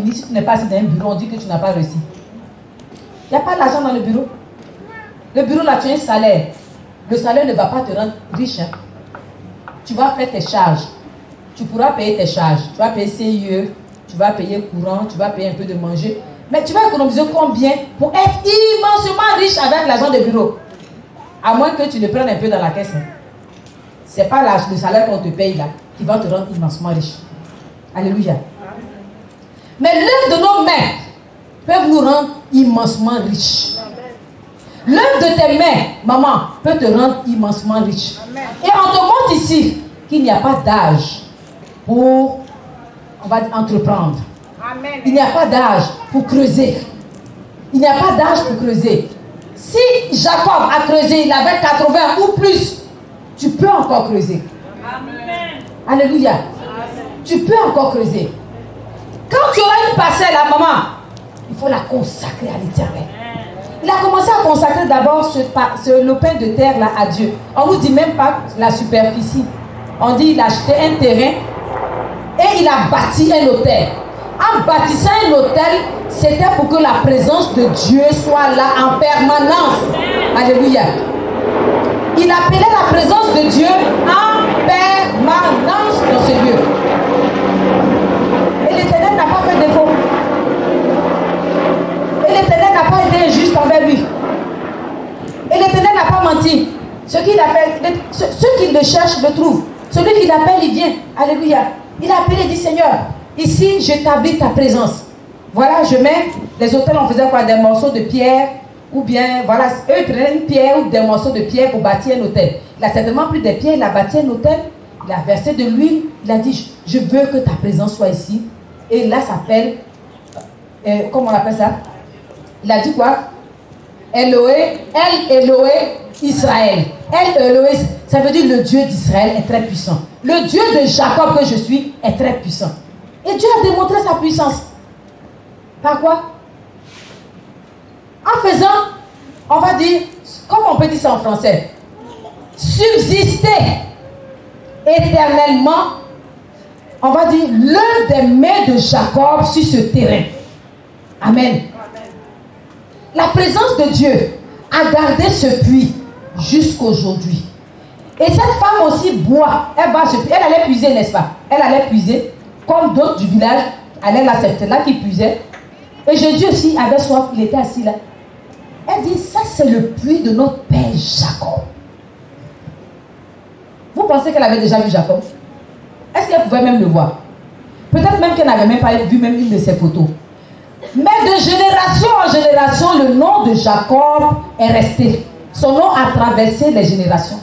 fini. Si tu n'es pas assis dans un bureau, on dit que tu n'as pas réussi. Il n'y a pas d'argent dans le bureau. Le bureau, là, tu as un salaire. Le salaire ne va pas te rendre riche. Hein. Tu vas faire tes charges. Tu pourras payer tes charges. Tu vas payer CIE, tu vas payer courant, tu vas payer un peu de manger. Mais tu vas économiser combien pour être immensément riche avec l'argent de bureau? À moins que tu le prennes un peu dans la caisse. Hein. Ce n'est pas le salaire qu'on te paye là qui va te rendre immensément riche. Alléluia. Mais l'œuvre de nos mains peuvent nous rendre immensement riches. L'œuvre de tes mains, maman, peut te rendre immensement riche. Et on te montre ici qu'il n'y a pas d'âge pour, on va dire, entreprendre. Amen. Il n'y a pas d'âge pour creuser. Il n'y a pas d'âge pour creuser. Si Jacob a creusé, il avait 80 ou plus, tu peux encore creuser. Amen. Alléluia. Amen. Tu peux encore creuser. Quand tu auras une parcelle à maman, il faut la consacrer à l'Éternel. Il a commencé à consacrer d'abord ce lopin de terre là à Dieu. On ne nous dit même pas la superficie. On dit qu'il a acheté un terrain et il a bâti un hôtel. En bâtissant un hôtel, c'était pour que la présence de Dieu soit là en permanence. Alléluia. Il appelait la présence de Dieu en permanence dans ce lieu. Et l'Éternel n'a pas fait défaut. Et l'Éternel n'a pas été injuste envers lui. Et l'Éternel n'a pas menti. Ce qu'il appelle, ceux qui le cherchent le trouvent. Celui qui l'appelle, il vient. Alléluia. Il a appelé et dit, Seigneur, ici, j'établis ta présence. Voilà, je mets, les hôtels, on faisait quoi? Des morceaux de pierre, ou bien, voilà, eux, ils prenaient une pierre ou des morceaux de pierre pour bâtir un hôtel. Il a certainement pris des pierres, il a bâti un hôtel, il a versé de l'huile, il a dit, je veux que ta présence soit ici. Et là, ça s'appelle, comment on appelle ça? Il a dit quoi? Elohé, El Elohé Israël. El Elohé, ça veut dire le Dieu d'Israël est très puissant. Le Dieu de Jacob que je suis est très puissant. Et Dieu a démontré sa puissance. Par quoi? En faisant, on va dire, comment on peut dire ça en français? Subsister éternellement, on va dire, l'un des mains de Jacob sur ce terrain. Amen. La présence de Dieu a gardé ce puits jusqu'aujourd'hui. Et cette femme aussi boit. Elle va se, elle allait puiser, n'est-ce pas? Elle allait puiser, comme d'autres du village allaient là, c'était là qui puisaient. Et Jésus aussi avait soif, il était assis là. Elle dit, ça c'est le puits de notre père Jacob. Vous pensez qu'elle avait déjà vu Jacob? Est-ce qu'elle pouvait même le voir? Peut-être même qu'elle n'avait même pas vu même une de ses photos. Mais de génération en génération, le nom de Jacob est resté. Son nom a traversé les générations.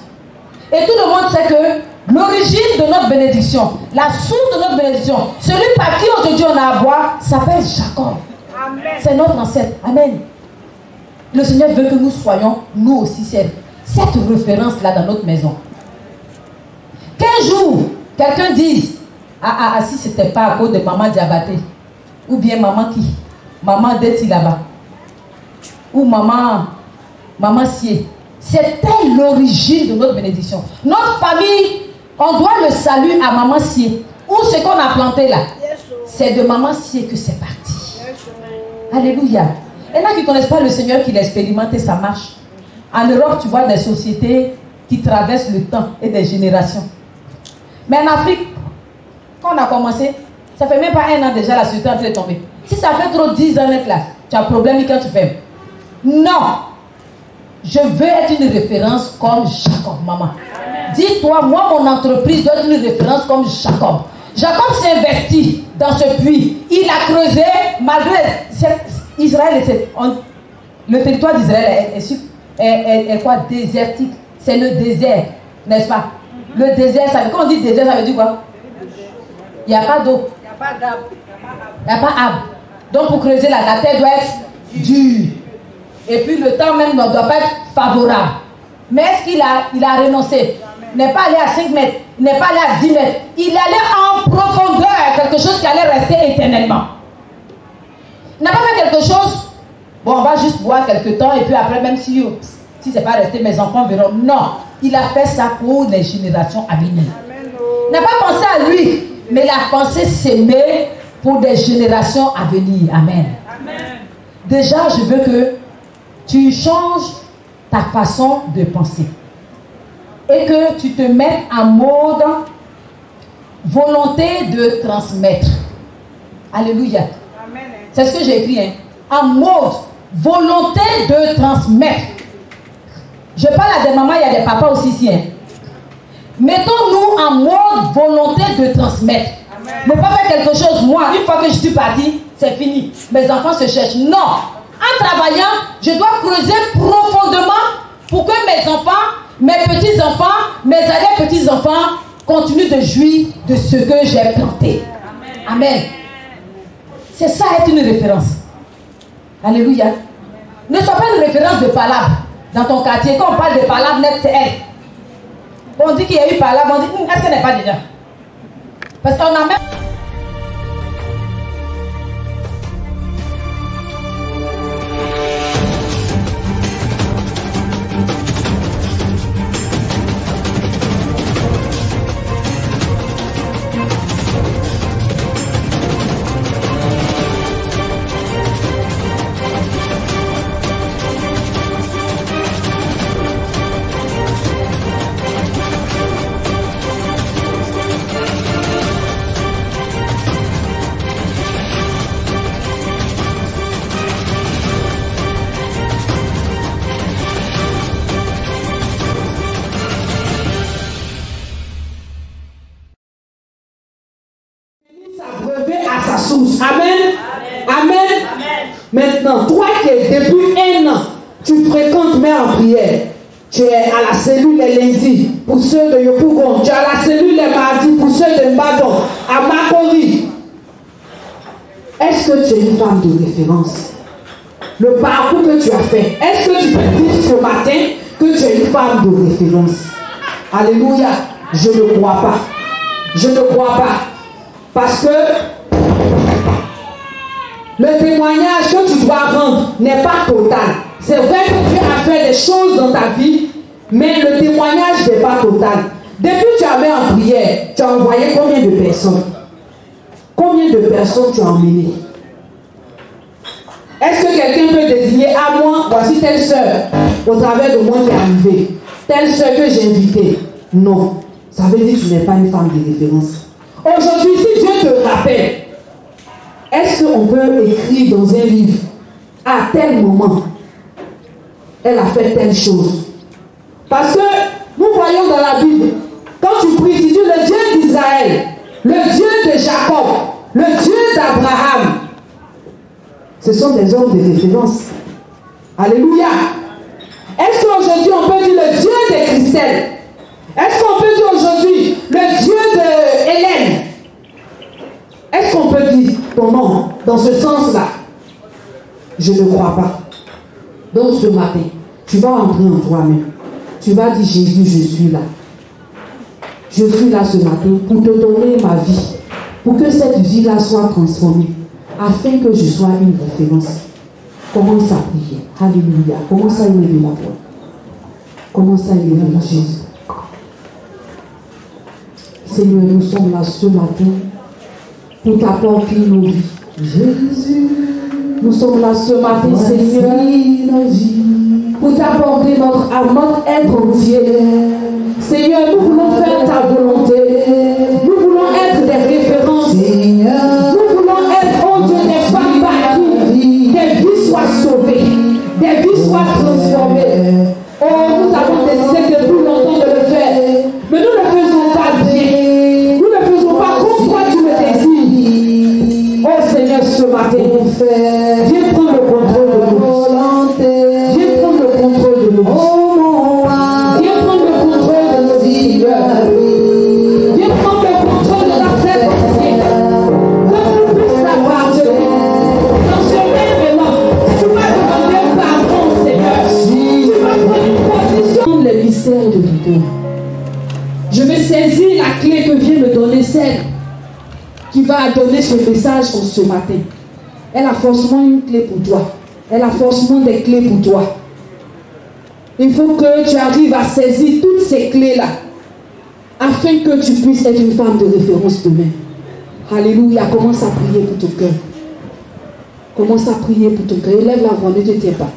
Et tout le monde sait que l'origine de notre bénédiction, la source de notre bénédiction, celui par qui aujourd'hui on a à boire, s'appelle Jacob. C'est notre ancêtre. Amen. Le Seigneur veut que nous soyons, nous aussi, cette référence-là dans notre maison. Qu'un jour, quelqu'un dise, si ce n'était pas à cause de maman Diabaté, ou bien maman qui? Maman Deti là-bas. Ou maman Sié. C'était l'origine de notre bénédiction. Notre famille, on doit le salut à maman Sié. Ou ce qu'on a planté là. C'est de maman Sié que c'est parti. Alléluia. Il y en a qui ne connaissent pas le Seigneur, qui l'expérimente et ça marche. En Europe, tu vois des sociétés qui traversent le temps et des générations. Mais en Afrique, quand on a commencé, ça fait même pas un an déjà, la société est en train de tomber. Si ça fait trop 10 ans d'être là, tu as un problème quand tu fais. Non. Je veux être une référence comme Jacob, maman. Dis-toi, moi, mon entreprise doit être une référence comme Jacob. Jacob s'est investi dans ce puits. Il a creusé, malgré Israël, le territoire d'Israël est quoi? Désertique. C'est le désert, n'est-ce pas? Le désert, quand on dit désert, ça veut dire quoi? Il n'y a pas d'eau. Il n'y a pas d'arbre. Il n'y a pas d'arbre. Donc pour creuser la terre doit être dure. Et puis le temps même ne doit pas être favorable. Mais est-ce qu'il a renoncé? Il n'est pas allé à 5 mètres. Il n'est pas allé à 10 mètres. Il est allé en profondeur, quelque chose qui allait rester éternellement. Il n'a pas fait quelque chose. Bon, on va juste boire quelque temps et puis après, même si ce n'est pas resté, mes enfants verront. Non, il a fait ça pour les générations à venir. Il n'a pas pensé à lui, mais il a pensé s'aimer pour des générations à venir. Amen. Amen. Déjà, je veux que tu changes ta façon de penser et que tu te mettes en mode volonté de transmettre. Alléluia. C'est ce que j'ai écrit. Hein? En mode volonté de transmettre. Je parle à des mamans, il y a des papas aussi ici. Hein? Mettons-nous en mode volonté de transmettre. Amen. Ne pas faire quelque chose, moi, une fois que je suis partie, c'est fini. Mes enfants se cherchent. Non. En travaillant, je dois creuser profondément pour que mes enfants, mes petits-enfants, mes arrière-petits-enfants continuent de jouir de ce que j'ai planté. Amen. Amen. C'est ça être une référence. Alléluia. Ne sois pas une référence de palabre dans ton quartier. Quand on parle de palabre, c'est elle. On dit qu'il y a eu palabre, on dit, est-ce qu'elle n'est pas dedans? Parce qu'on a même... Amen. Amen. Maintenant, toi qui es depuis 1 an, tu fréquentes Mère en prière. Tu es à la cellule les lundis pour ceux de Yopougon. Tu es à la cellule les mardis pour ceux de Mbadon, à Makori. Est-ce que tu es une femme de référence? Le parcours que tu as fait, est-ce que tu peux dire ce matin que tu es une femme de référence? Alléluia. Je ne crois pas. Je ne crois pas. Parce que le témoignage que tu dois rendre n'est pas total. C'est vrai que tu as fait des choses dans ta vie, mais le témoignage n'est pas total. Depuis que tu avais en prière, tu as envoyé combien de personnes? Combien de personnes tu as emmenées? Est-ce que quelqu'un peut désigner à moi, voici telle soeur, au travers de moi qui est arrivée, telle soeur que j'ai invitée? Non. Ça veut dire que tu n'es pas une femme de référence. Aujourd'hui, si Dieu te rappelle, est-ce qu'on peut écrire dans un livre, à tel moment, elle a fait telle chose? Parce que nous voyons dans la Bible, quand tu pries, tu dis le Dieu d'Israël, le Dieu de Jacob, le Dieu d'Abraham. Ce sont des hommes de référence. Alléluia. Est-ce qu'aujourd'hui on peut dire le Dieu de Christelle? Est-ce qu'on peut dire aujourd'hui le Dieu de Hélène? Est-ce qu'on peut dire ton nom dans ce sens-là? Je ne crois pas. Donc ce matin, tu vas entrer en toi-même. Tu vas dire Jésus, je suis là. Je suis là ce matin pour te donner ma vie. Pour que cette vie-là soit transformée. Afin que je sois une référence. Commence à prier. Alléluia. Commence à élever la voix. Commence à élever Jésus. Seigneur, nous sommes là ce matin pour t'apporter nos vies. Jésus, nous sommes là ce matin, Seigneur, pour t'apporter notre être entier. Seigneur, nous voulons faire ta volonté. Nous voulons être des références. Nous voulons être, oh Dieu, des femmes partout. Des vies soient sauvées. Des vies soient transformées. Oh, nous avons décidé depuis longtemps de le faire. Mais nous ne faisons pas bien. Nous ne faisons pas comme toi tu le désires. Oh Seigneur, ce matin, viens prendre le contrôle de nous. Viens prendre le contrôle de nous. Viens prendre le contrôle de nos vies. Viens prendre le contrôle de la tête entière. Que nous puissions t'appartenir. Dans ce même élan, tu vas demander pardon, Seigneur. Tu vas prendre une position. Les mystères de Dieu. Je vais saisir la clé que vient me donner celle qui va donner ce message en ce matin. Elle a forcément une clé pour toi. Elle a forcément des clés pour toi. Il faut que tu arrives à saisir toutes ces clés-là afin que tu puisses être une femme de référence demain. Alléluia. Commence à prier pour ton cœur. Commence à prier pour ton cœur. Élève la voix, ne te tais pas.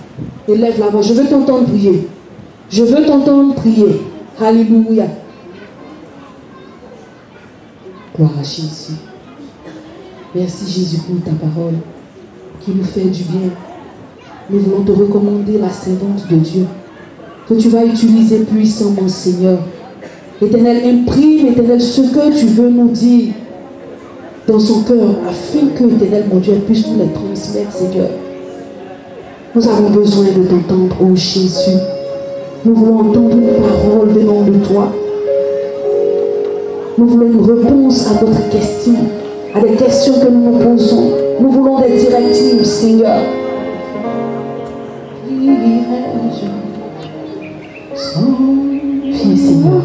Élève la voix. Je veux t'entendre prier. Je veux t'entendre prier. Alléluia. Gloire à Jésus. Merci Jésus pour ta parole qui nous fait du bien. Nous voulons te recommander la servante de Dieu que tu vas utiliser puissamment, Seigneur. Éternel, imprime, Éternel, ce que tu veux nous dire dans son cœur, afin que, Éternel, mon Dieu, puisse nous les transmettre, Seigneur. Nous avons besoin de t'entendre, ô Jésus. Nous voulons entendre une parole venant de toi. Nous voulons une réponse à notre question, à des questions que nous nous posons. Nous voulons des directives, Seigneur. Viens, Seigneur.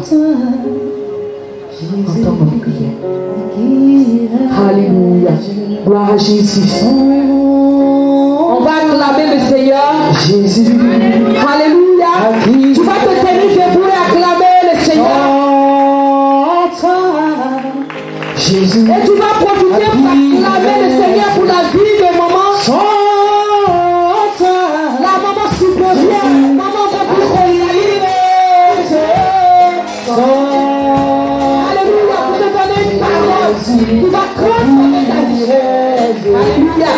Entends notre prière. Alléluia. Gloire à Jésus. On va acclamer le Seigneur. Jésus. Alléluia. Tu vas te tenir debout et acclamer le Seigneur. Jésus. Et tu vas profiter pour acclamer le Seigneur pour la vie de maman. La maman supérieure. Maman va plus regarder. Alléluia. Pour te donner une parole. Tu vas transformer ta vie. Alléluia.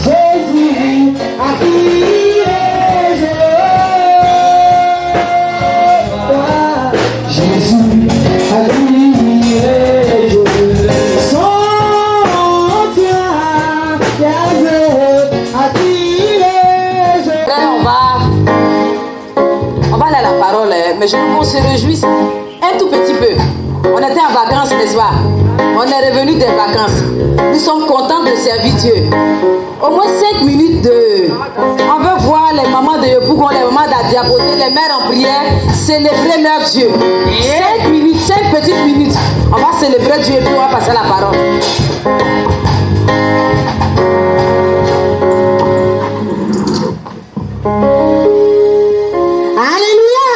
Jésus a crié. Jésus a crié. Son Dieu a crié. On va aller à la parole, mais je veux qu'on se réjouisse un tout petit peu. On était en vacances, n'est-ce pas? On est revenu des vacances. Nous sommes contents de servir Dieu. Au moins 5 minutes de... On veut voir les mamans de Yopougon, les mamans d'Adiaboté, les mères en prière, célébrer leur Dieu. 5 minutes, 5 petites minutes. On va célébrer Dieu et puis on va passer à la parole. Alléluia!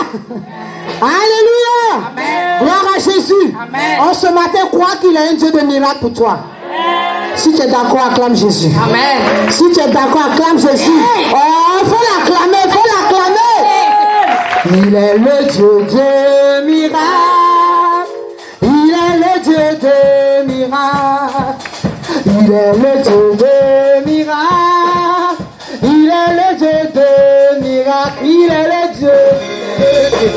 Alléluia! Amen. Gloire à Jésus! Amen. En ce matin, crois qu'il a un Dieu de miracle pour toi. Si tu es d'accord, acclame Jésus. Amen. Si tu es d'accord, acclame Jésus. Oh, il faut l'acclamer, il faut l'acclamer. Il est le Dieu de miracle. Il est le Dieu de miracle. Il est le Dieu de miracle. Il est le Dieu de miracle. Il est le Dieu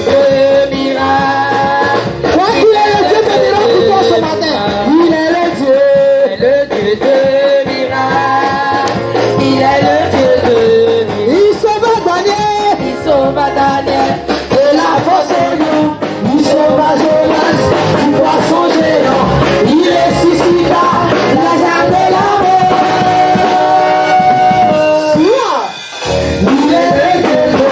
de miracle. Crois qu'il est le Dieu de miracle pour toi ce matin. Il est le Dieu de miracle. Il est le Dieu de miracle. Il sauva Daniel. Il sauva Daniel. De la fosse au lion. Il sauva Jonas du poisson géant. Il ressuscita Lazare de la mort. Il est le Dieu de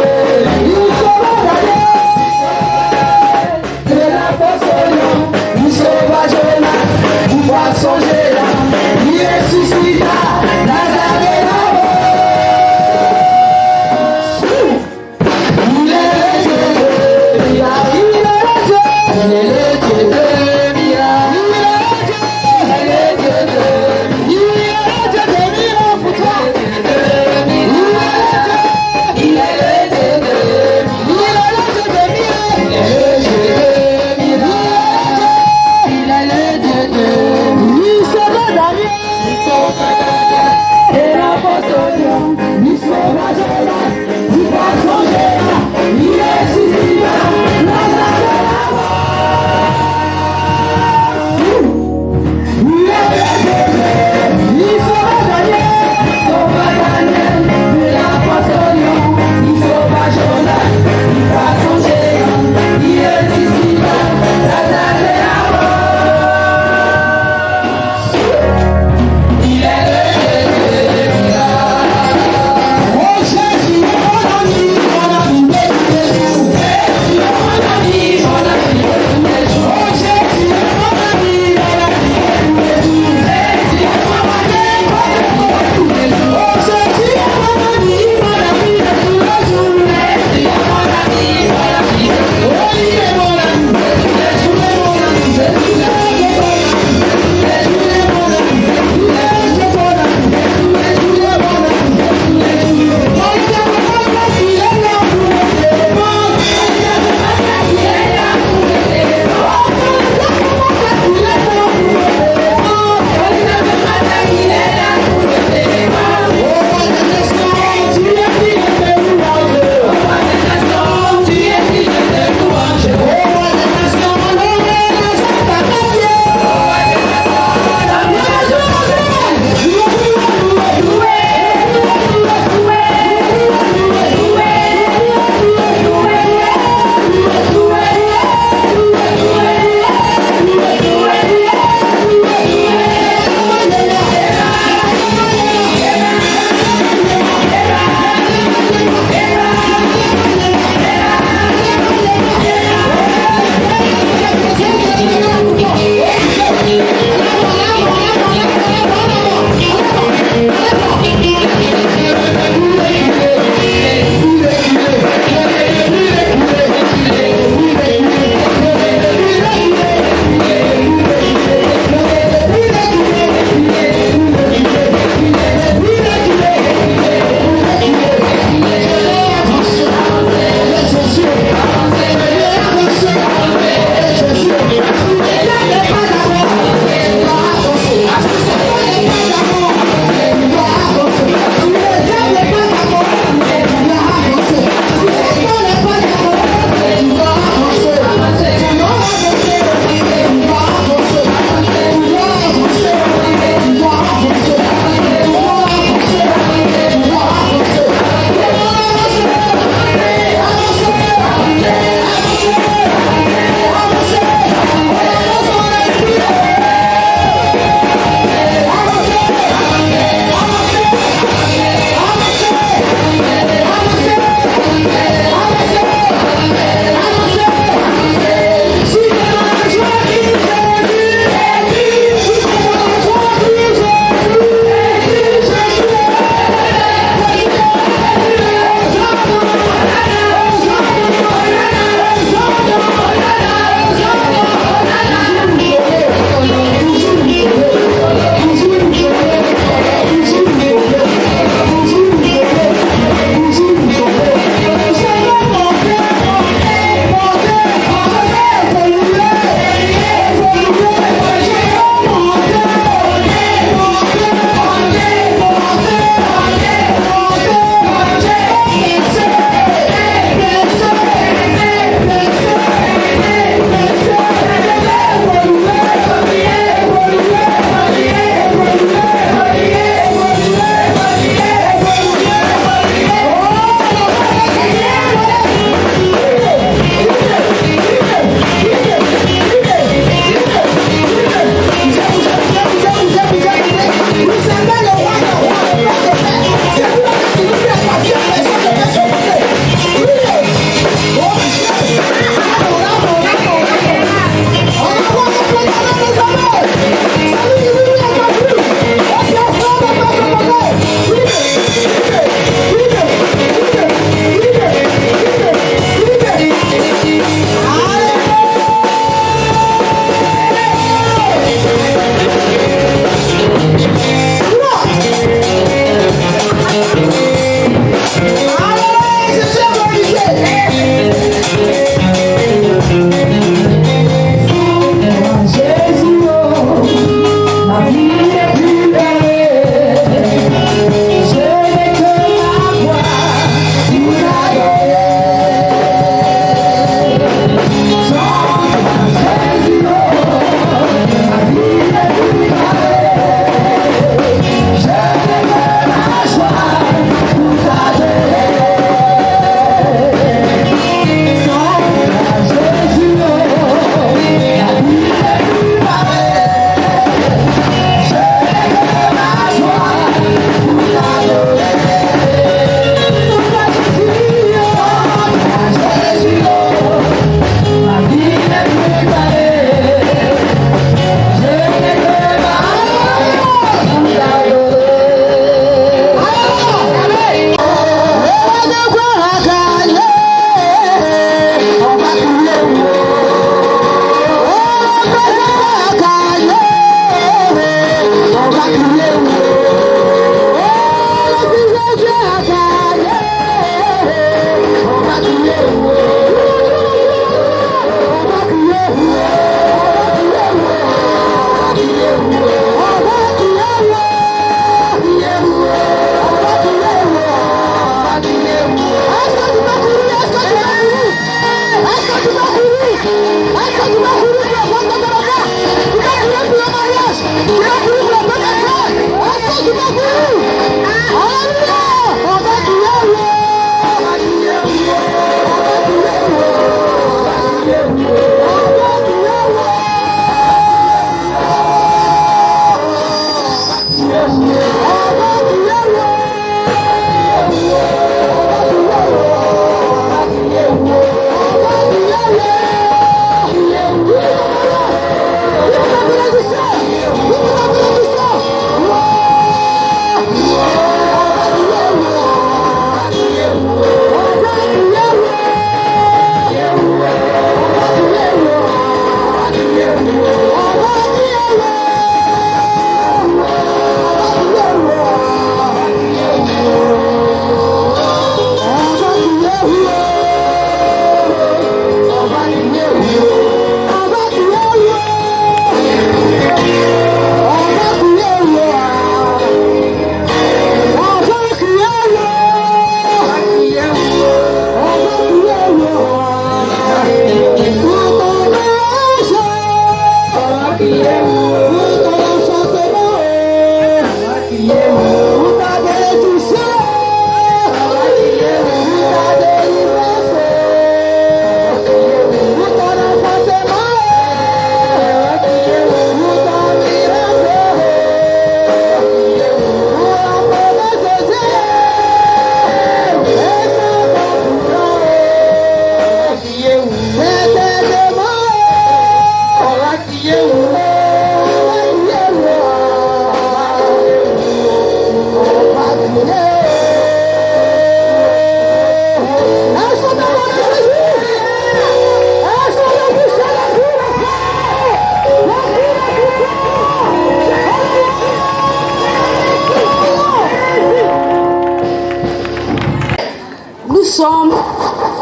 sommes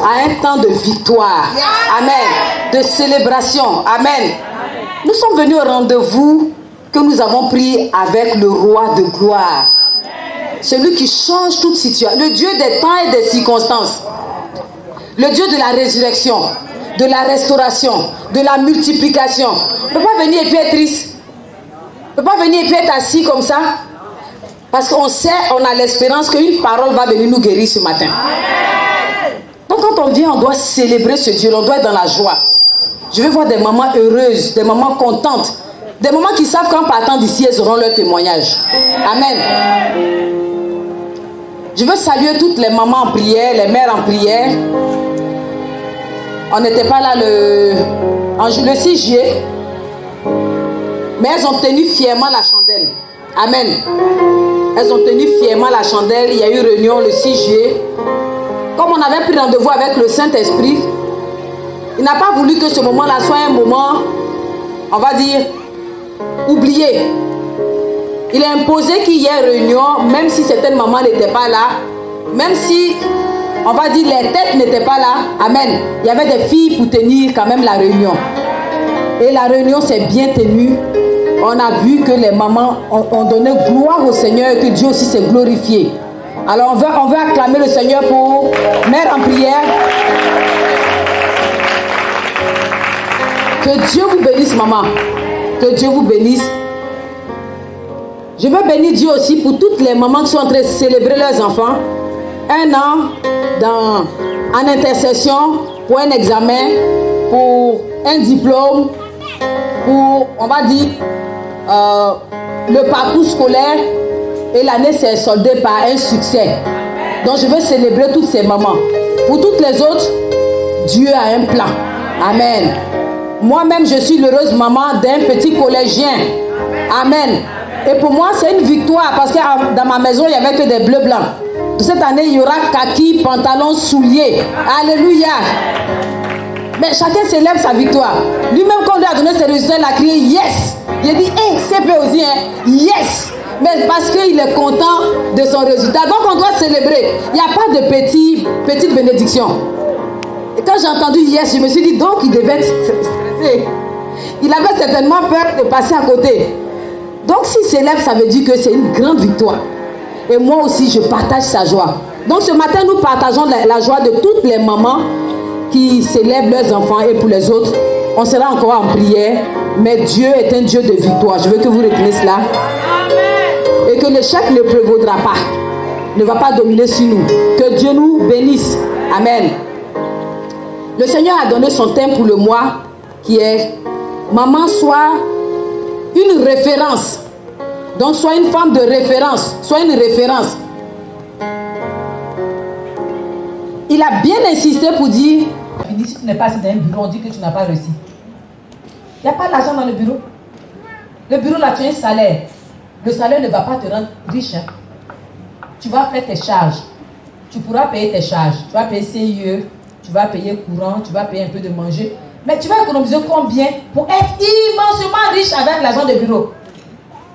à un temps de victoire. Amen. De célébration. Amen. Nous sommes venus au rendez-vous que nous avons pris avec le roi de gloire. Celui qui change toute situation. Le Dieu des temps et des circonstances. Le Dieu de la résurrection, de la restauration, de la multiplication. On ne peut pas venir et puis être triste. On ne peut pas venir et puis être assis comme ça. Parce qu'on sait, on a l'espérance qu'une parole va venir nous guérir ce matin. Donc quand on vient, on doit célébrer ce Dieu, on doit être dans la joie. Je veux voir des mamans heureuses, des mamans contentes, des mamans qui savent qu'en partant d'ici, elles auront leur témoignage. Amen. Je veux saluer toutes les mamans en prière, les mères en prière. On n'était pas là le 6 juillet, mais elles ont tenu fièrement la chandelle. Amen. Elles ont tenu fièrement la chandelle. Il y a eu réunion le 6 juillet. Comme on avait pris rendez-vous avec le Saint-Esprit, il n'a pas voulu que ce moment-là soit un moment, on va dire, oublié. Il a imposé qu'il y ait réunion, même si certaines mamans n'étaient pas là, même si, on va dire, les têtes n'étaient pas là. Amen. Il y avait des filles pour tenir quand même la réunion. Et la réunion s'est bien tenue. on a vu que les mamans ont donné gloire au Seigneur et que Dieu aussi s'est glorifié. Alors on veut acclamer le Seigneur pour Mère en prière. Que Dieu vous bénisse, maman. Que Dieu vous bénisse. Je veux bénir Dieu aussi pour toutes les mamans qui sont en train de célébrer leurs enfants. 1 an en intercession pour un examen, pour un diplôme, pour, on va dire, le parcours scolaire. Et l'année s'est soldée par un succès. Donc je veux célébrer toutes ces mamans. Pour toutes les autres, Dieu a un plan. Amen. Moi-même, je suis l'heureuse maman d'un petit collégien. Amen. Et pour moi, c'est une victoire parce que dans ma maison, il n'y avait que des bleus blancs. Cette année, il y aura kaki, pantalon, souliers. Alléluia. Mais chacun célèbre sa victoire. Lui-même, quand on lui a donné ses résultats, il a crié yes. Il a dit, hey, c'est peu aussi, hein? Yes. Mais parce qu'il est content de son résultat. Donc on doit célébrer. Il n'y a pas de petite bénédiction. Et quand j'ai entendu yes, je me suis dit donc il devait être stressé. Il avait certainement peur de passer à côté. Donc s'il célèbre, ça veut dire que c'est une grande victoire. Et moi aussi, je partage sa joie. Donc ce matin, nous partageons la joie de toutes les mamans qui célèbrent leurs enfants. Et pour les autres, on sera encore en prière. Mais Dieu est un Dieu de victoire. Je veux que vous reteniez cela. Et que l'échec ne prévaudra pas, ne va pas dominer sur nous. Que Dieu nous bénisse. Amen. Le Seigneur a donné son thème pour le mois qui est maman soit une référence. Donc sois une femme de référence, sois une référence. Il a bien insisté pour dire, si tu n'es pas assis dans un bureau, on dit que tu n'as pas réussi. Il n'y a pas d'argent dans le bureau. Le bureau là, tu as un salaire. Le salaire ne va pas te rendre riche. Hein. Tu vas faire tes charges. Tu pourras payer tes charges. Tu vas payer CIE, tu vas payer courant, tu vas payer un peu de manger. Mais tu vas économiser combien pour être immensément riche avec l'argent de bureau?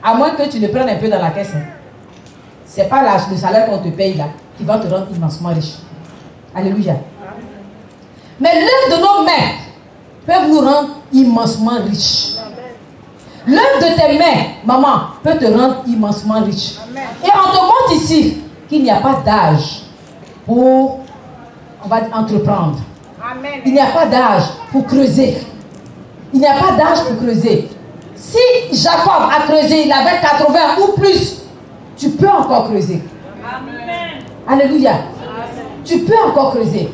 À moins que tu le prennes un peu dans la caisse. Hein. Ce n'est pas le salaire qu'on te paye là qui va te rendre immensement riche. Alléluia. Mais l'œuvre de nos mains peuvent nous rendre immensement riches. L'œuvre de tes mains, maman, peut te rendre immensement riche. Amen. Et on te montre ici qu'il n'y a pas d'âge pour, on va dire, entreprendre. Amen. Il n'y a pas d'âge pour creuser. Il n'y a pas d'âge pour creuser. Si Jacob a creusé, il avait 80 ou plus, tu peux encore creuser. Amen. Alléluia. Amen. Tu peux encore creuser.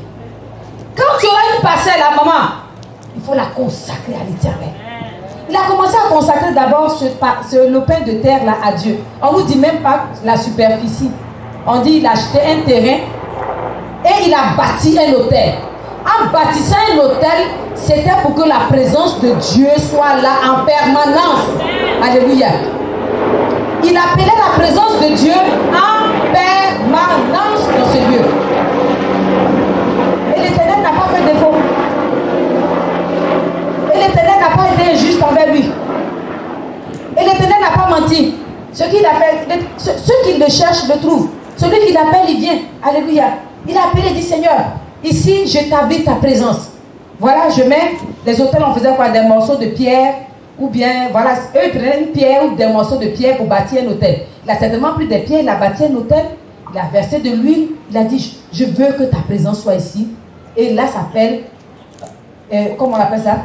Quand tu auras une parcelle à maman, il faut la consacrer à l'Éternel. Il a commencé à consacrer d'abord ce lopin de terre là à Dieu. On ne vous dit même pas la superficie. On dit qu'il a acheté un terrain et il a bâti un hôtel. En bâtissant un hôtel, c'était pour que la présence de Dieu soit là en permanence. Alléluia. Il appelait la présence de Dieu en permanence dans ce lieu. Et l'Éternel n'a pas fait défaut. Et l'Éternel n'a pas été injuste envers lui. Et l'Éternel n'a pas menti. Ceux qui le cherchent le trouvent. Celui qui l'appelle, il vient. Alléluia. Il a appelé et dit, Seigneur, ici, j'établis ta présence. Voilà, je mets les autels, on faisait quoi? Des morceaux de pierre, ou bien, voilà, eux, ils prenaient une pierre ou des morceaux de pierre pour bâtir un hôtel. Il a certainement pris des pierres, il a bâti un hôtel, il a versé de l'huile, il a dit, je veux que ta présence soit ici. Et là, ça s'appelle, comment on appelle ça?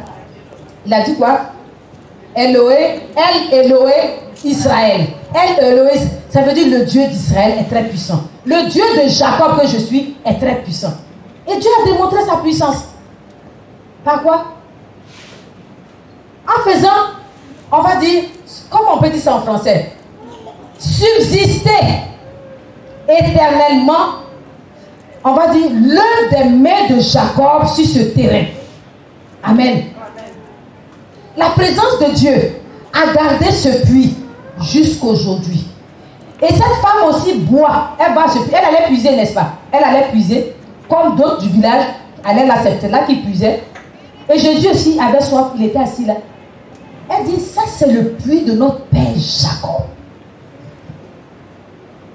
Il a dit quoi? Elohé, El Elohé Israël. El Elohé, ça veut dire le Dieu d'Israël est très puissant. Le Dieu de Jacob que je suis est très puissant. Et Dieu a démontré sa puissance. Par quoi? En faisant, on va dire, comment on peut dire ça en français? Subsister éternellement, on va dire, l'un des mains de Jacob sur ce terrain. Amen. La présence de Dieu a gardé ce puits jusqu'aujourd'hui. Et cette femme aussi boit. Elle allait puiser, n'est-ce pas? Elle allait puiser, comme d'autres du village allaient là, c'est là qui puisait. Et Jésus aussi avait soif, il était assis là. Elle dit, ça c'est le puits de notre père Jacob.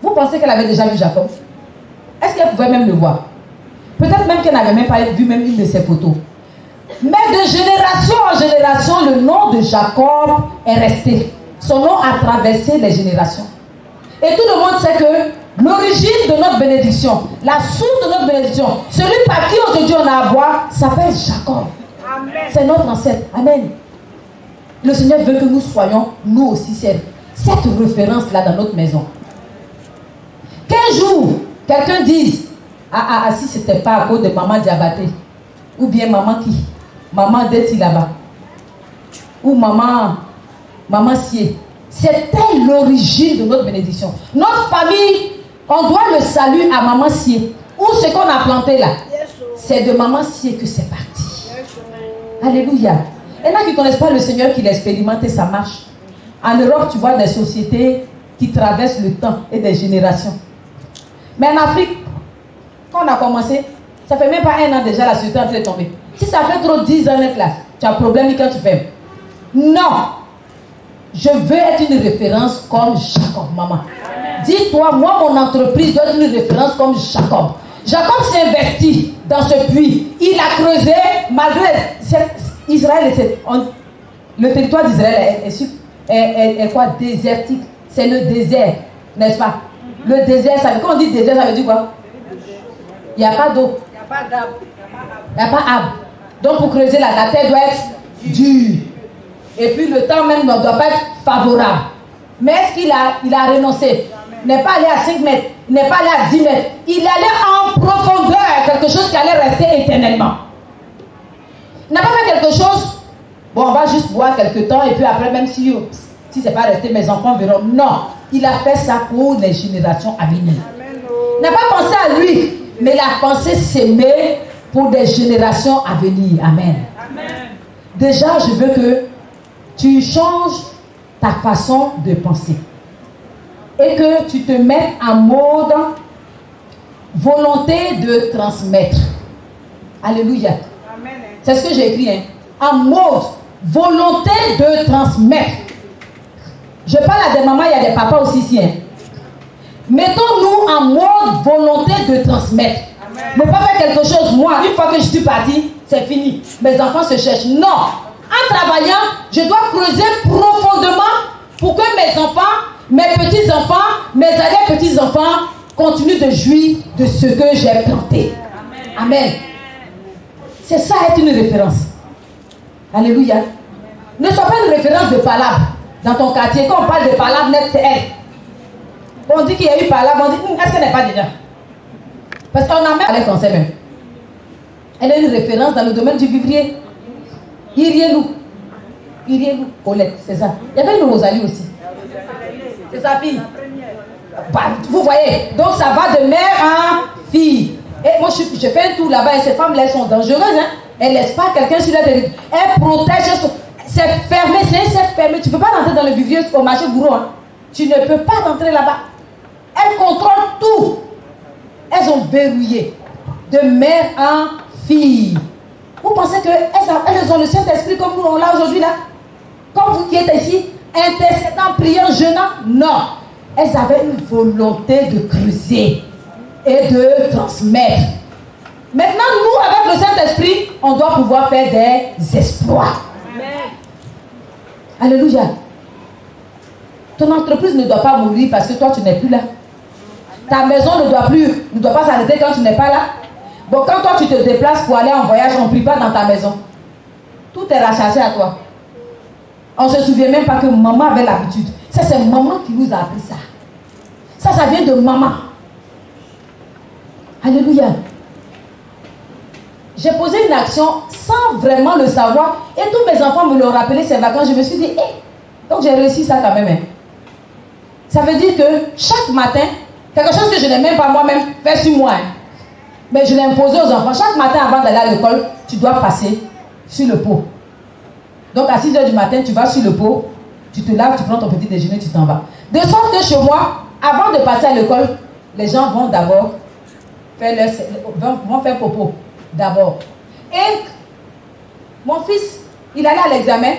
Vous pensez qu'elle avait déjà vu Jacob? Est-ce qu'elle pouvait même le voir? Peut-être même qu'elle n'avait même pas vu même une de ses photos. Mais de génération en génération, le nom de Jacob est resté. Son nom a traversé les générations. Et tout le monde sait que l'origine de notre bénédiction, la source de notre bénédiction, celui par qui aujourd'hui on a à boire, s'appelle Jacob. C'est notre ancêtre. Amen. Le Seigneur veut que nous soyons, nous aussi, cette référence-là dans notre maison. Qu'un jour, quelqu'un dise, si ce n'était pas à cause de maman Diabaté, ou bien maman qui, maman Deti là-bas, ou maman Sié, c'était l'origine de notre bénédiction. Notre famille, on doit le salut à maman Sié. Ou ce qu'on a planté là, c'est de maman Sié que c'est parti. Alléluia. Il y en a qui ne connaissent pas le Seigneur, qui l'expérimente et ça marche. En Europe, tu vois des sociétés qui traversent le temps et des générations. Mais en Afrique, quand on a commencé, ça fait même pas 1 an déjà, la société est en train de tomber. Si ça fait trop 10 ans d'être là, tu as un problème quand tu fais. Non. Je veux être une référence comme Jacob, maman. Dis-toi, moi, mon entreprise doit être une référence comme Jacob. Jacob s'est investi dans ce puits. Il a creusé, malgré Israël, le territoire d'Israël est quoi? Désertique. C'est le désert, n'est-ce pas? Le désert, ça veut, quand on dit désert, ça veut dire quoi? Il n'y a pas d'eau. Il n'y a pas d'arbre. Il n'y a pas d'arbre. Donc pour creuser la terre doit être dure. Et puis le temps même ne doit pas être favorable. Mais est-ce qu'il a renoncé? Il n'est pas allé à 5 mètres. Il n'est pas allé à 10 mètres. Il allait en profondeur, quelque chose qui allait rester éternellement. Il n'a pas fait quelque chose. Bon, on va juste boire quelque temps et puis après, même si ce n'est pas resté, mes enfants verront. Non, il a fait ça pour les générations à venir. Il n'a pas pensé à lui, mais il a pensé s'aimer pour des générations à venir. Amen. Amen. Déjà, je veux que tu changes ta façon de penser et que tu te mettes en mode volonté de transmettre. Alléluia. C'est ce que j'ai écrit. Hein? En mode volonté de transmettre. Je parle à des mamans, il y a des papas aussi ici. Hein? Mettons-nous en mode volonté de transmettre. Ne pas faire quelque chose, moi, une fois que je suis parti, c'est fini. Mes enfants se cherchent. Non. En travaillant, je dois creuser profondément pour que mes enfants, mes petits-enfants, mes arrière-petits-enfants continuent de jouir de ce que j'ai planté. Amen. C'est ça être une référence. Alléluia. Ne sois pas une référence de palabre dans ton quartier. Quand on parle de palabre, c'est elle. On dit qu'il y a eu palabre, on dit, est-ce qu'elle n'est pas déjà? Parce qu'on a même parlé français même. Elle est une référence dans le domaine du vivrier. Irielou, Colette, c'est ça. Il y avait une Rosalie aussi. C'est sa fille. Bah, vous voyez, donc ça va de mère en fille. Et moi, je fais un tour là-bas et ces femmes-là, elles sont dangereuses. Hein? Elles ne laissent pas quelqu'un sur la territoire. Elles protègent. C'est fermé, c'est fermé. Tu ne peux pas rentrer dans le vivier au marché Gourou. Hein? Tu ne peux pas rentrer là-bas. Elles contrôlent tout. Elles ont verrouillé de mère en fille. Vous pensez qu'elles ont le Saint-Esprit comme nous, on l'a aujourd'hui là? Comme vous qui êtes ici, intercédant, priant, jeûnant? Non. Elles avaient une volonté de creuser et de transmettre. Maintenant, nous, avec le Saint-Esprit, on doit pouvoir faire des exploits. Amen. Alléluia. Ton entreprise ne doit pas mourir parce que toi, tu n'es plus là. Ta maison ne doit pas s'arrêter quand tu n'es pas là. Bon, quand toi, tu te déplaces pour aller en voyage, on ne prie pas dans ta maison. Tout est rattaché à toi. On ne se souvient même pas que maman avait l'habitude. Ça, c'est maman qui nous a appris ça. Ça vient de maman. Alléluia. J'ai posé une action sans vraiment le savoir. Et tous mes enfants me l'ont rappelé ces vacances. Je me suis dit, donc j'ai réussi ça quand même. Hein. Ça veut dire que chaque matin, quelque chose que je n'ai même pas moi-même fait sur moi. Hein. Mais je l'ai imposé aux enfants. Chaque matin avant d'aller à l'école, tu dois passer sur le pot. Donc à 6 h du matin, tu vas sur le pot, tu te laves, tu prends ton petit déjeuner, tu t'en vas. De sorte que chez moi, avant de partir à l'école, les gens vont d'abord faire popo. D'abord. Et mon fils, il allait à l'examen.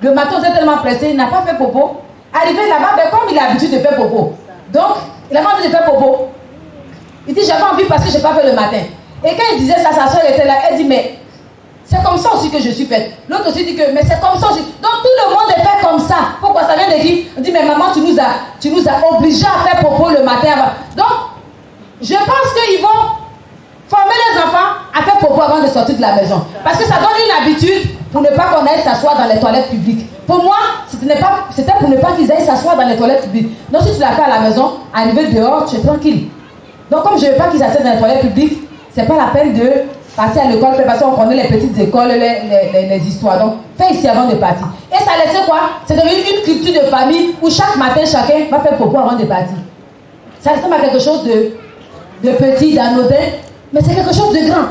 Le matin, il était tellement pressé, il n'a pas fait popo. Arrivé là-bas, ben, comme il a l'habitude de faire popo. Donc, il a pas envie de faire popo. Il dit, j'avais envie parce que je n'ai pas fait le matin. Et quand il disait ça, sa soeur était là, elle dit, mais C'est comme ça aussi que je suis faite. L'autre aussi dit que, mais c'est comme ça aussi. Donc tout le monde est fait comme ça. Pourquoi ça vient de qui? On dit, mais maman, tu nous as obligés à faire popo le matin avant. Donc, je pense qu'ils vont former les enfants à faire popo avant de sortir de la maison. Parce que ça donne une habitude pour ne pas qu'on aille s'asseoir dans les toilettes publiques. Pour moi, c'était pour ne pas qu'ils aillent s'asseoir dans les toilettes publiques. Donc si tu l'as fait à la maison, arrivé dehors, tu es tranquille. Donc comme je ne veux pas qu'ils s'asseyent dans les toilettes publiques, c'est pas la peine de partir à l'école, parce qu'on connaît les petites écoles, les histoires. Donc fais ici avant de partir. Et ça laissait quoi? C'est devenu une culture de famille où chaque matin, chacun va faire popo avant de partir. Ça ressemble à quelque chose de petit, d'anodin, mais c'est quelque chose de grand.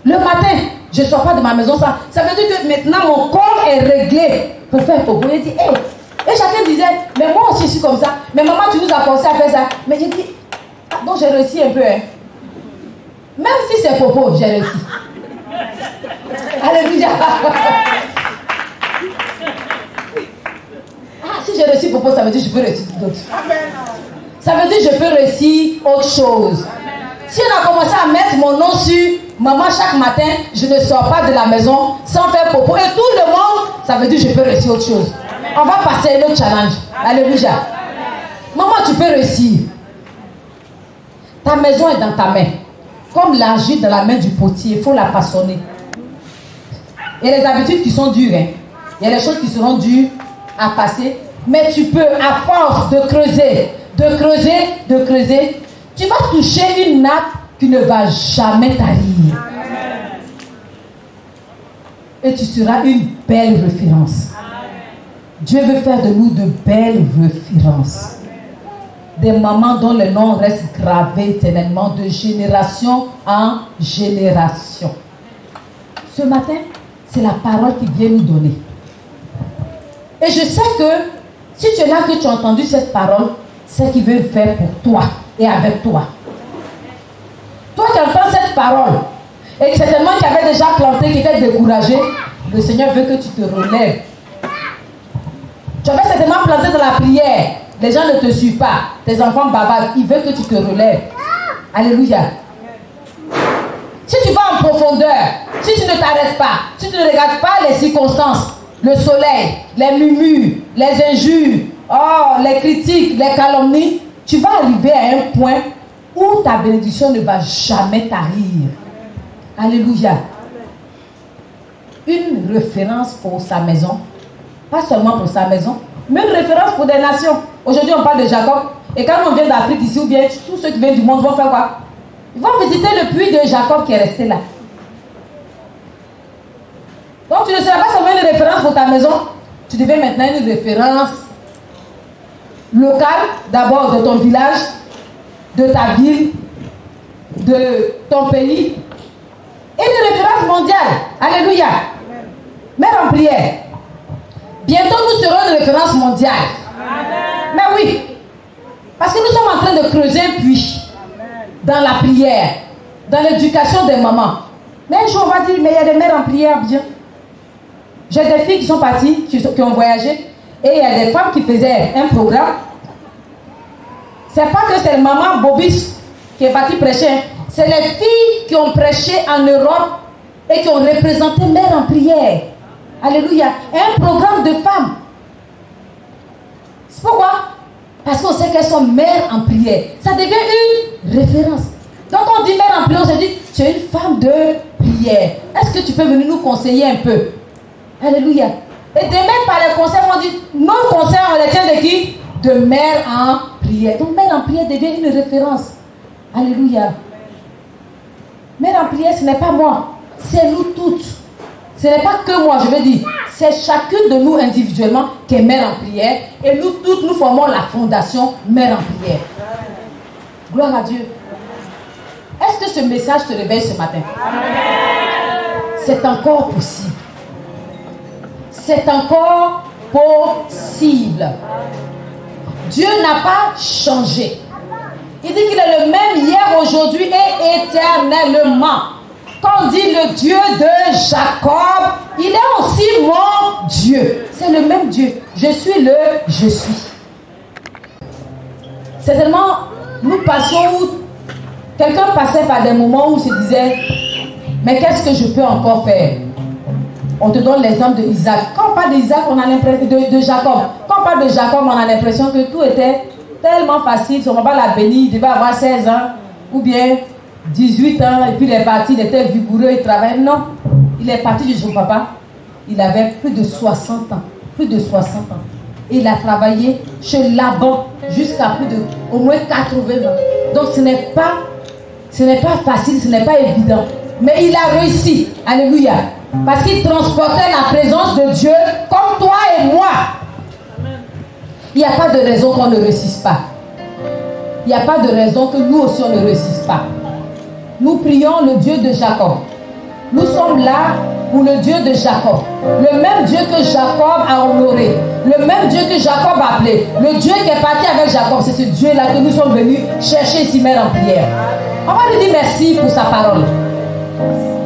Le matin, je ne sors pas de ma maison sans. Ça veut dire que maintenant mon corps est réglé pour faire popo. Il dit, hey. Et chacun disait, mais moi aussi je suis comme ça. Mais maman, tu nous as forcé à faire ça. Mais j'ai dit, ah, donc j'ai réussi un peu. Hein. Même si c'est popo, j'ai réussi. Alléluia. Ah, si j'ai réussi popo, ça veut dire que je peux réussir d'autres. Ça veut dire que je peux réussir autre chose. Si on a commencé à mettre mon nom sur maman chaque matin, je ne sors pas de la maison sans faire popo. Et tout le monde, ça veut dire que je peux réussir autre chose. On va passer à un autre challenge. Alléluia. Maman, tu peux réussir. Ta maison est dans ta main. Comme l'argile dans la main du potier, il faut la façonner. Il y a les habitudes qui sont dures. Hein. Il y a les choses qui seront dures à passer. Mais tu peux, à force de creuser, tu vas toucher une nappe qui ne va jamais tarir. Et tu seras une belle référence. Dieu veut faire de nous de belles références. Des mamans dont le nom reste gravé éternellement de génération en génération. Ce matin, c'est la parole qui vient nous donner. Et je sais que si tu es là, que tu as entendu cette parole, c'est ce qu'il veut faire pour toi et avec toi. Toi qui entends cette parole, et certainement qui avait déjà planté, qui était découragé, le Seigneur veut que tu te relèves. Tu avais certainement planté dans la prière. Les gens ne te suivent pas. Tes enfants bavardent. Il veut que tu te relèves. Alléluia. Si tu vas en profondeur, si tu ne t'arrêtes pas, si tu ne regardes pas les circonstances, le soleil, les murmures, les injures, les critiques, les calomnies, tu vas arriver à un point où ta bénédiction ne va jamais tarir. Alléluia. Une référence pour sa maison. Pas seulement pour sa maison, mais une référence pour des nations. Aujourd'hui, on parle de Jacob. Et quand on vient d'Afrique ici, ou bien tous ceux qui viennent du monde vont faire quoi? Ils vont visiter le puits de Jacob qui est resté là. Donc, tu ne seras pas seulement une référence pour ta maison. Tu deviens maintenant une référence locale, d'abord de ton village, de ta ville, de ton pays. Et une référence mondiale. Alléluia. Mère en prière. Bientôt, nous serons une référence mondiale. Amen. Mais oui. Parce que nous sommes en train de creuser un puits. Dans la prière. Dans l'éducation des mamans. Mais un jour, on va dire, mais il y a des mères en prière, bien. J'ai des filles qui sont parties, qui ont voyagé. Et il y a des femmes qui faisaient un programme. C'est pas que c'est maman Bobis qui est partie prêcher. C'est les filles qui ont prêché en Europe et qui ont représenté mère en prière. Alléluia. Un programme de femmes. C'est pourquoi? Parce qu'on sait qu'elles sont mères en prière. Ça devient une référence. Donc on dit mère en prière, on se dit, tu es une femme de prière. Est-ce que tu peux venir nous conseiller un peu? Alléluia. Et demain, par les conseils, on dit, nos conseils, on les tient de qui? De mère en prière. Donc mère en prière devient une référence. Alléluia. Mère en prière, ce n'est pas moi. C'est nous toutes. Ce n'est pas que moi, je veux dire. C'est chacune de nous individuellement qui est mère en prière. Et nous toutes, nous formons la fondation mère en prière. Gloire à Dieu. Est-ce que ce message te réveille ce matin? C'est encore possible. C'est encore possible. Dieu n'a pas changé. Il dit qu'il est le même hier, aujourd'hui et éternellement. Quand on dit le Dieu de Jacob, il est aussi mon Dieu. C'est le même Dieu. Je suis le je suis. Certainement, nous passons où quelqu'un passait par des moments où il se disait, Mais qu'est-ce que je peux encore faire? On te donne l'exemple de Isaac. Quand on parle d'Isaac, on a l'impression de Jacob. Quand on parle de Jacob, on a l'impression que tout était tellement facile. Son papa l'a béni, il devait avoir 16 ans ou bien 18 ans. Et puis il est parti, il était vigoureux, il travaillait. Non, il est parti de son papa. Il avait plus de 60 ans. Plus de 60 ans. Et il a travaillé chez Laban jusqu'à plus de au moins 80 ans. Donc ce n'est pas facile, ce n'est pas évident. Mais il a réussi. Alléluia. Parce qu'il transportait la présence de Dieu comme toi et moi. Il n'y a pas de raison qu'on ne réussisse pas. Il n'y a pas de raison que nous aussi on ne réussisse pas. Nous prions le Dieu de Jacob. Nous sommes là pour le Dieu de Jacob. Le même Dieu que Jacob a honoré. Le même Dieu que Jacob a appelé. Le Dieu qui est parti avec Jacob. C'est ce Dieu-là que nous sommes venus chercher ici, mettre en prière. On va lui dire merci pour sa parole.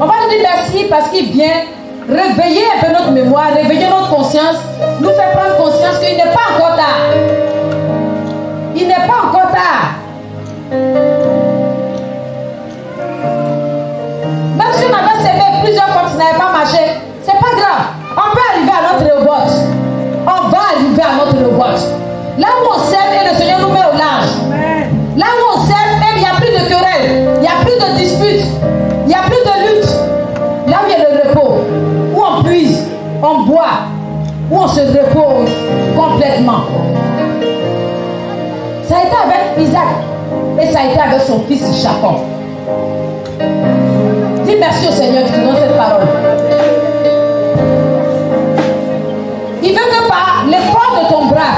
On va lui dire merci parce qu'il vient réveiller un peu notre mémoire, réveiller notre conscience, nous faire prendre conscience qu'il n'est pas encore tard. Il n'est pas encore tard. Même si on avait s'aimé plusieurs fois que ça n'avait pas marché, c'est pas grave. On peut arriver à notre révolte. On va arriver à notre révolte. Là où on s'aime et le Seigneur nous met au large. Là où on s'aime, il n'y a plus de querelle, il n'y a plus de disputes, il n'y a plus de lutte. Là où il y a le repos, où on puise, on boit, où on se repose complètement. Ça a été avec Isaac et ça a été avec son fils Jacob. Dis merci au Seigneur qui te donne cette parole. Il veut que par l'effort de ton bras,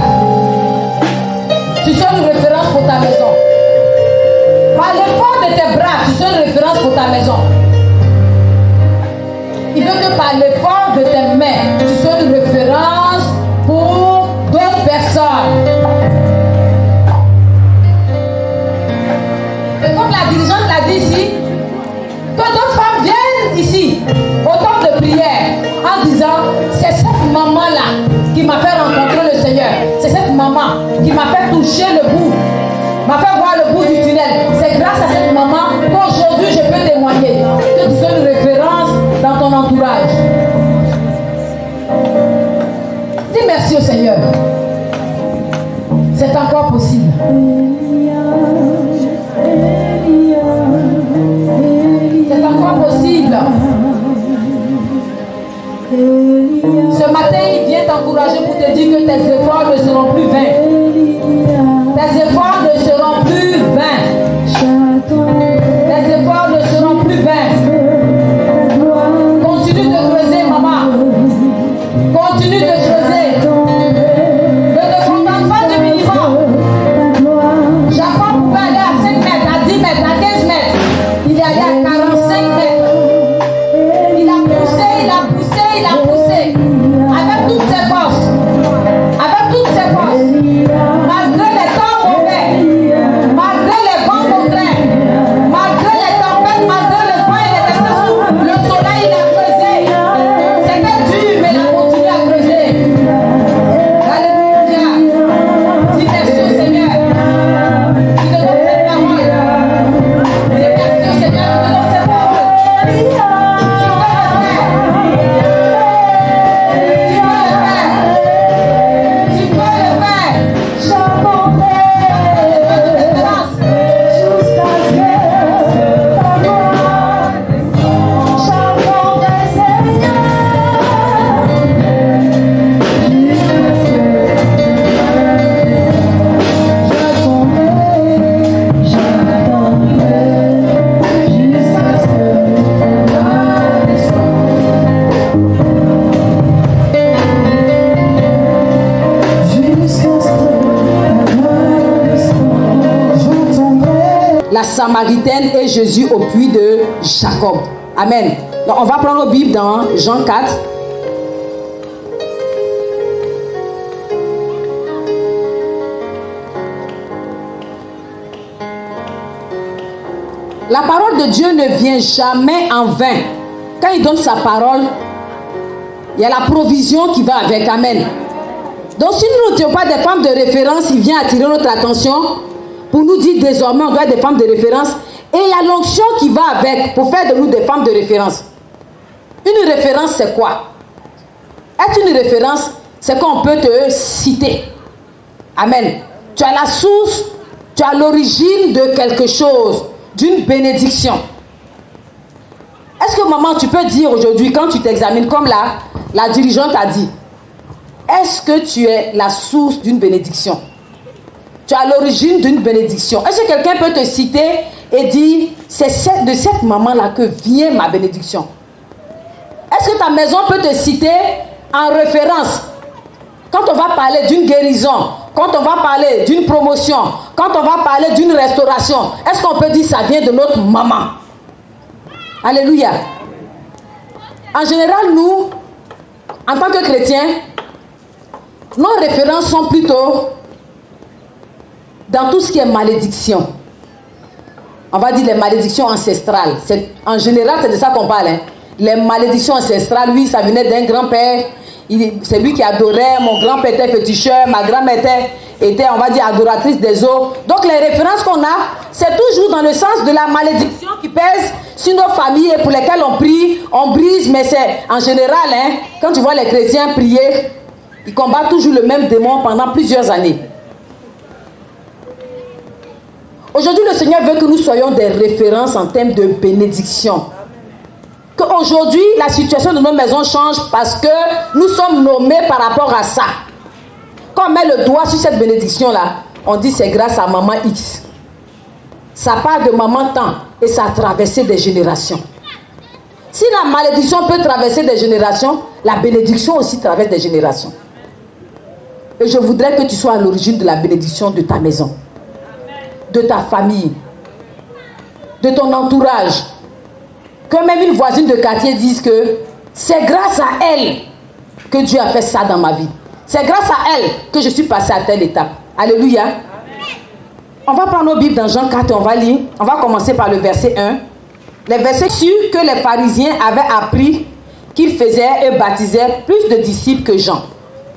tu sois une référence pour ta maison. Par l'effort de tes bras, tu sois une référence pour ta maison. Il veut que par l'effort de tes mains, tu sois une référence pour d'autres personnes. Et comme la dirigeante l'a dit ici, que d'autres femmes viennent ici au temps de prière en disant c'est cette maman-là qui m'a fait rencontrer le Seigneur. C'est cette maman qui m'a fait toucher le bout, m'a fait voir le bout du tunnel. C'est grâce à cette maman qu'aujourd'hui je peux témoigner que tu sois une référence dans ton entourage. Dis merci au Seigneur. C'est encore possible. C'est encore possible. Ce matin, il vient t'encourager pour te dire que tes efforts ne seront plus vains. Tes efforts ne seront plus vains. Tes efforts ne seront plus vains. Continue de creuser, maman. Continue de creuser. Ne te contente pas du minimum. Jacob pouvait aller à 5 mètres, à 10 mètres, à 15 mètres. Il est allé à 45 mètres. Il a poussé, il a poussé, il a poussé. Avec toutes ses forces. Avec toutes ses forces. Malgré les temps mauvais. Malgré les vents contraires. Malgré les tempêtes, malgré le vent et les tempêtes. Le soleil, il a creusé. C'était dur, mais il a continué à creuser. Alléluia. Dis merci au Seigneur. Il te donne cette parole. Dis merci au Seigneur. Il te donne cette parole. Tu peux le faire. Tu peux le faire. J'attendrai jusqu'à ce que ta gloire. J'attendrai, Seigneur. La Samaritaine et Jésus au puits de Jacob. Amen. Donc on va prendre nos Bibles dans Jean 4. La parole de Dieu ne vient jamais en vain. Quand il donne sa parole, il y a la provision qui va avec. Amen. Donc si nous n'étions pas des femmes de référence, il vient attirer notre attention pour nous dire désormais on doit être des femmes de référence Et il y a l'onction qui va avec pour faire de nous des femmes de référence. Une référence, c'est quoi? Être une référence, c'est qu'on peut te citer. Amen. Tu as la source, tu as l'origine de quelque chose, d'une bénédiction. Est-ce que maman, tu peux dire aujourd'hui, quand tu t'examines, comme la dirigeante a dit, est-ce que tu es la source d'une bénédiction? Tu as l'origine d'une bénédiction. Est-ce que quelqu'un peut te citer et dire, c'est de cette maman-là que vient ma bénédiction? Est-ce que ta maison peut te citer en référence? Quand on va parler d'une guérison, quand on va parler d'une promotion, quand on va parler d'une restauration, est-ce qu'on peut dire ça vient de notre maman? Alléluia. En général, nous, en tant que chrétiens, nos références sont plutôt dans tout ce qui est malédiction. On va dire les malédictions ancestrales. En général, c'est de ça qu'on parle. Hein. Les malédictions ancestrales, oui, ça venait d'un grand-père. C'est lui qui adorait. Mon grand-père était féticheur. Ma grand-mère était, on va dire, adoratrice des eaux. Donc, les références qu'on a, c'est toujours dans le sens de la malédiction qui pèse sur nos familles et pour lesquelles on prie, on brise. Mais c'est en général, hein, quand tu vois les chrétiens prier, ils combattent toujours le même démon pendant plusieurs années. Aujourd'hui, le Seigneur veut que nous soyons des références en termes de bénédiction. Qu'aujourd'hui, la situation de nos maisons change parce que nous sommes nommés par rapport à ça. Quand on met le doigt sur cette bénédiction-là, on dit c'est grâce à maman X. Ça part de maman tant et ça a traversé des générations. Si la malédiction peut traverser des générations, la bénédiction aussi traverse des générations. Et je voudrais que tu sois à l'origine de la bénédiction de ta maison, de ta famille, de ton entourage. Que même une voisine de quartier dise que c'est grâce à elle que Dieu a fait ça dans ma vie. C'est grâce à elle que je suis passée à telle étape. Alléluia. Amen. On va prendre nos Bibles dans Jean 4 et on va lire. On va commencer par le verset 1. Les versets sûrs que les pharisiens avaient appris qu'ils faisaient et baptisaient plus de disciples que Jean.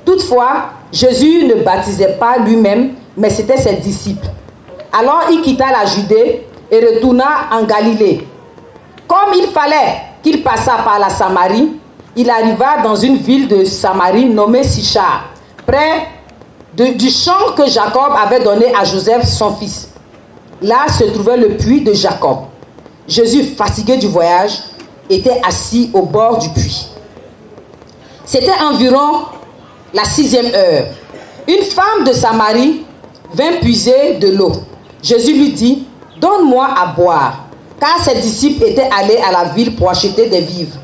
Toutefois, Jésus ne baptisait pas lui-même, mais c'était ses disciples. Alors il quitta la Judée et retourna en Galilée. Comme il fallait qu'il passât par la Samarie, il arriva dans une ville de Samarie nommée Sichar, près du champ que Jacob avait donné à Joseph, son fils. Là se trouvait le puits de Jacob. Jésus, fatigué du voyage, était assis au bord du puits. C'était environ la 6e heure. Une femme de Samarie vint puiser de l'eau. Jésus lui dit, « Donne-moi à boire. » Car ses disciples étaient allés à la ville pour acheter des vivres.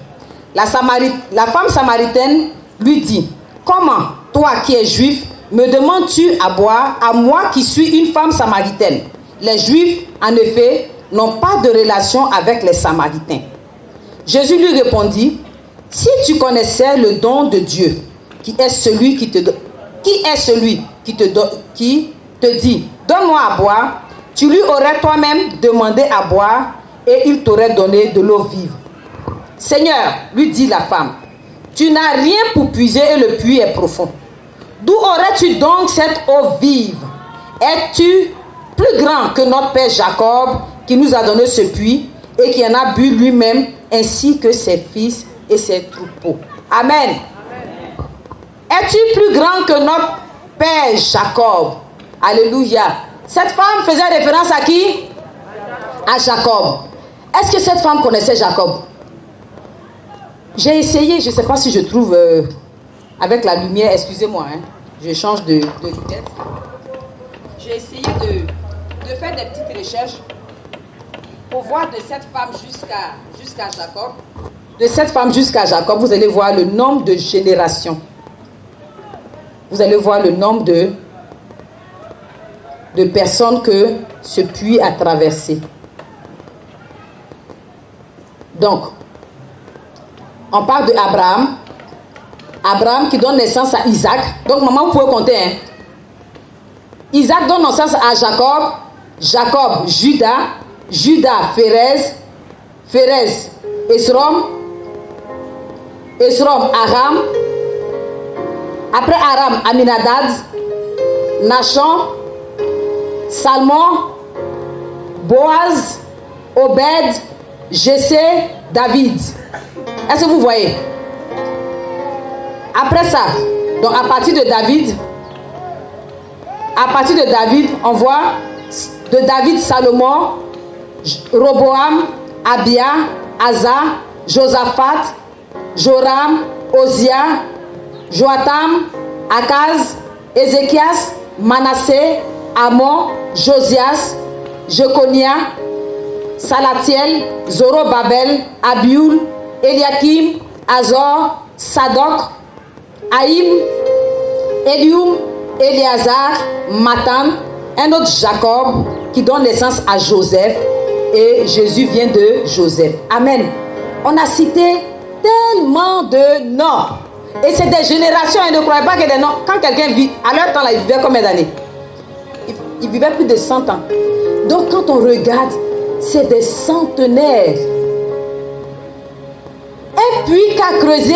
La femme samaritaine lui dit, « Comment, toi qui es juif, me demandes-tu à boire, à moi qui suis une femme samaritaine? » Les Juifs, en effet, n'ont pas de relation avec les Samaritains. Jésus lui répondit, « Si tu connaissais le don de Dieu, qui est celui qui te dit, donne-moi à boire, tu lui aurais toi-même demandé à boire et il t'aurait donné de l'eau vive. » Seigneur, lui dit la femme, tu n'as rien pour puiser et le puits est profond. D'où aurais-tu donc cette eau vive? Es-tu plus grand que notre père Jacob qui nous a donné ce puits et qui en a bu lui-même ainsi que ses fils et ses troupeaux? Amen. Es-tu plus grand que notre père Jacob? Alléluia. Cette femme faisait référence à qui? À Jacob. Est-ce que cette femme connaissait Jacob? J'ai essayé, je ne sais pas si je trouve avec la lumière, excusez-moi, hein, je change de vitesse. J'ai essayé de faire des petites recherches pour voir de cette femme jusqu'à Jacob. De cette femme jusqu'à Jacob, vous allez voir le nombre de générations. Vous allez voir le nombre de personnes que ce puits a traversé. Donc, on parle d'Abraham. Abraham qui donne naissance à Isaac. Donc, maman, vous pouvez compter. Hein? Isaac donne naissance à Jacob. Jacob, Judas. Judas, Pérez. Pérez, Esrom. Esrom, Aram. Après Aram, Aminadab. Nachon. Salmon. Boaz. Obed, Jessé, David. Est-ce que vous voyez? Après ça, donc à partir de David, on voit de David Salomon, Roboam, Abia, Asa, Josaphat, Joram, Osia, Joatam, Akaz, Ézéchias, Manassé, Amon, Josias, Jeconia, Salatiel, Zorobabel, Abiul, Eliakim, Azor, Sadok, Haïm, Elium, Éléazar, Matan, un autre Jacob qui donne naissance à Joseph, et Jésus vient de Joseph. Amen. On a cité tellement de noms. Et c'est des générations, et ne croyez pas que des noms. Quand quelqu'un vit, à leur temps là, il vivait combien d'années? Il vivait plus de 100 ans. Donc quand on regarde, c'est des centenaires. Et puis qu'a creusé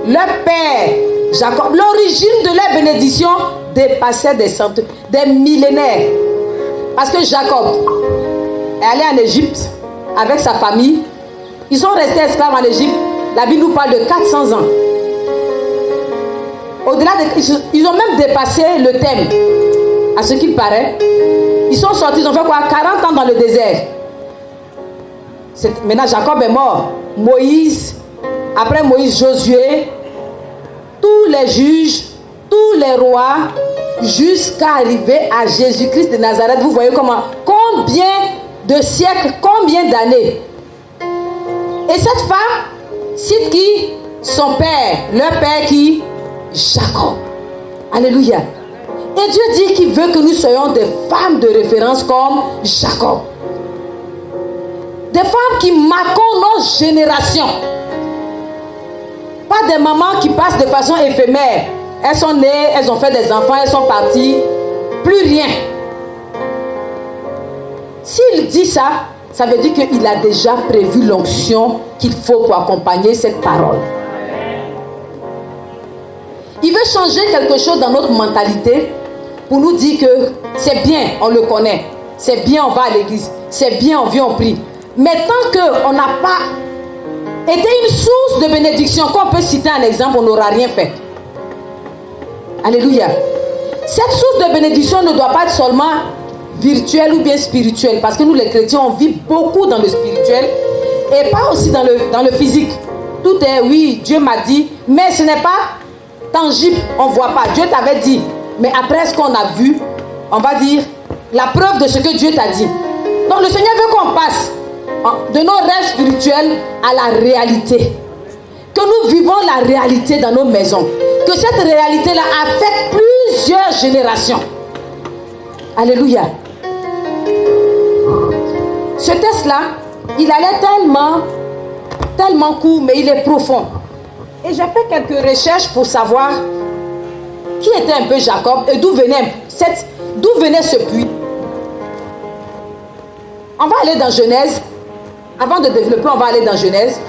leur père Jacob, l'origine de leur bénédiction dépassait des millénaires. Parce que Jacob est allé en Égypte avec sa famille. Ils sont restés esclaves en Égypte. La Bible nous parle de 400 ans. Au-delà ils ont même dépassé le thème. À ce qu'il paraît, ils sont sortis, ils ont fait quoi? 40 ans dans le désert. Maintenant Jacob est mort. Moïse, après Moïse, Josué, tous les juges, tous les rois, jusqu'à arriver à Jésus-Christ de Nazareth. Vous voyez combien de siècles, combien d'années. Et cette femme cite qui? Son père, leur père qui? Jacob. Alléluia. Et Dieu dit qu'il veut que nous soyons des femmes de référence comme Jacob. Des femmes qui marquent nos générations. Pas des mamans qui passent de façon éphémère. Elles sont nées, elles ont fait des enfants, elles sont parties. Plus rien. S'il dit ça, ça veut dire qu'il a déjà prévu l'onction qu'il faut pour accompagner cette parole. Il veut changer quelque chose dans notre mentalité pour nous dire que c'est bien, on le connaît. C'est bien, on va à l'église. C'est bien, on vient, on prie. Mais tant qu'on n'a pas été une source de bénédiction, qu'on peut citer un exemple, on n'aura rien fait. Alléluia. Cette source de bénédiction ne doit pas être seulement virtuelle ou bien spirituelle. Parce que nous, les chrétiens, on vit beaucoup dans le spirituel et pas aussi dans le physique. Tout est, oui, Dieu m'a dit, mais ce n'est pas tangible, on ne voit pas. Dieu t'avait dit, mais après ce qu'on a vu, on va dire la preuve de ce que Dieu t'a dit. Donc le Seigneur veut qu'on passe de nos rêves spirituels à la réalité. Que nous vivons la réalité dans nos maisons. Que cette réalité-là affecte plusieurs générations. Alléluia. Ce test-là, il allait tellement court, mais il est profond. Et j'ai fait quelques recherches pour savoir qui était un peu Jacob et d'où venait ce puits. On va aller dans Genèse. Avant de développer, on va aller dans Genèse.